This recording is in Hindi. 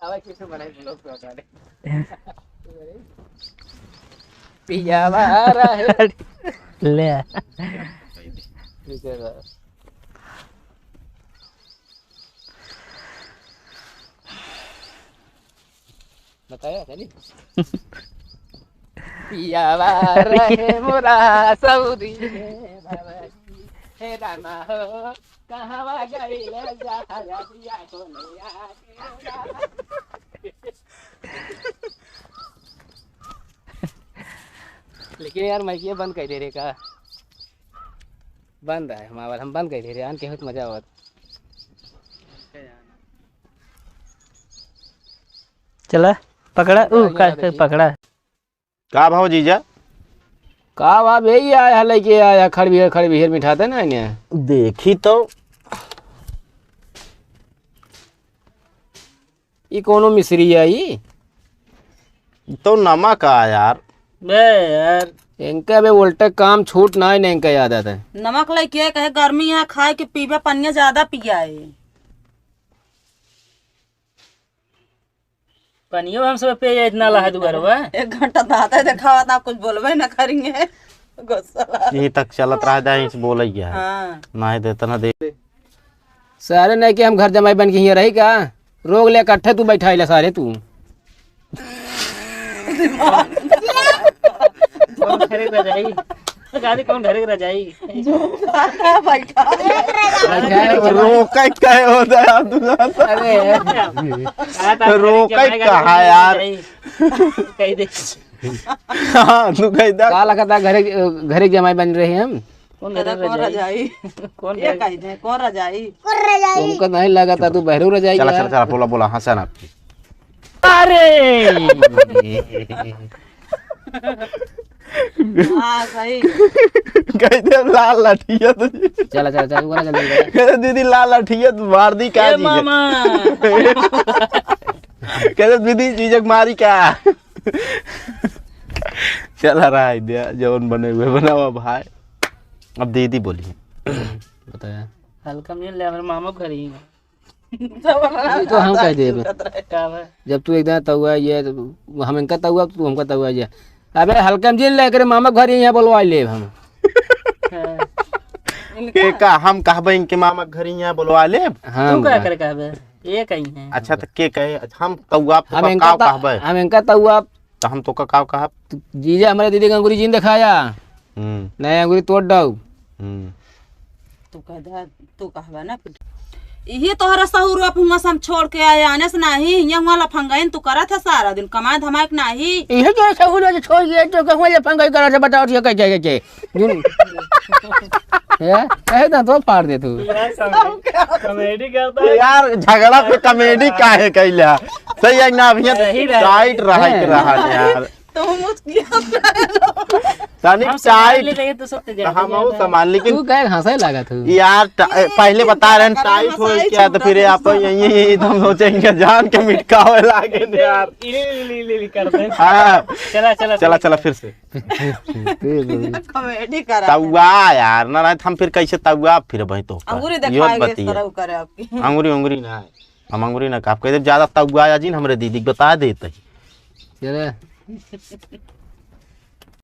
आवाज किसे बनाई ब्लॉग पे उतारे पिया वारा है ले ठीक है बताया चली पिया वारा है मोरा सऊदी में भवजी हे रामा हो कहाँ गई ले जा दिया को नैया लेकिन यार मैं ये बंद कर दे रे का बंद है हमारा हम बंद कर दे रहे आन के बहुत मजा आवत चला पकड़ा पकड़ा का भाव जीजा का बाप यही आया लेके आया खड़ बिहेर मिठाते ना इन्हें देखी तो ये कोनो मिस्री आई तो नमक आ यार बे यार इनका बे उल्टा काम छूट ना है इनका याद आता है नमक लेके कहे गर्मी है खाए के पीबे पनिया ज्यादा पिया है पनियो हम सब पे इतना लहा दुगरवा 1 घंटा दादा दिखावा आप कुछ बोलबे ना करेंगे गुस्सा यही तक चलत रहा जाए बोल गया हाँ ना देता ना दे सारे नहीं कि हम घर जमाई बन के यहाँ रही का रोग ले इकट्ठे तू बैठा ले सारे तू कौन घरे रजाई गाड़ी कौन घरे रजाई बैठा रोका क्या होता है अरे रोका कहा यार कह दे हाँ तू कह दा का लगा था घरे जमाई बन रहे हैं हम कौन कौन रजाई कौन ये कह दे कौन रजाई तुमको नहीं लगा था तू बहरू रह चला चला जाएगा चला बोला बोला हंसा ना अरे हाँ सही कह दे लाल लाठिया तो चला चला चला बोला जल्दी कह दे दीदी लाल लाठिया तो मार दी क्या ए चीज मामा कह दे दीदी चीजक मारी क्या चला रहा है दिया जौन बने हुए बना हुआ भाई अब दीदी बोली बताया हल्का में ले हमारे मामा घर ही है ये तो हम कह दे का है जब तू एकदम तहुआ ये हम इनका तहुआ तू हमका तहुआ ये अबे हल्का में जिन लेकर मामा घर यहाँ बोलवा ले हम के का हम कहबे इनके मामा घर यहाँ बुलवा ले हाँ तू क्या करे कहबे ये कहीं है अच्छा तो के कहे हम तौआ हम इनका कहबे हम इनका तहुआ तो हम तो का कहब जीजा हमारे दीदी का अंगूरी जीन दिखाया नया अंगूरी तोड़ दो तू कह दे तू कहबे ना यही तोहरा सहूर हुआ हम छोड़ के आए आने से नहीं यहाँ वाला फंगाइन तू करा था सारा दिन कमाए धमाए के नहीं ये जो सहूर जो छोड़ गया तो कहूँ ये पंगा करा से बताओ ये कैसे जुन है कहे ना तो फाड़ दे तू कॉमेडी करता है यार झगड़ा पे कॉमेडी काहे कैला सही है ना अभी टाइट रहा यार तो मुझकिया तनी हम टाइट ले तो सब जा हम वो सामान लेकिन तू कहे हंसे लगा तू यार पहले बता रहे हैं टाइट हो क्या तो फिर आप यही एकदम सोचेंगे जान के मिटकावे लागे यार इली करते हैं हाँ चला चला चला चला फिर से कॉमेडी करा तौआ यार ना नहीं हम फिर कैसे तौआ फिर भाई तो अंगूरी दिखाएंगे इस तरह करे आपकी अंगूरी अंगूरी ना हम अंगूरी ना आप कहते ज्यादा तौआ या जी हमरे दीदी बता देते चले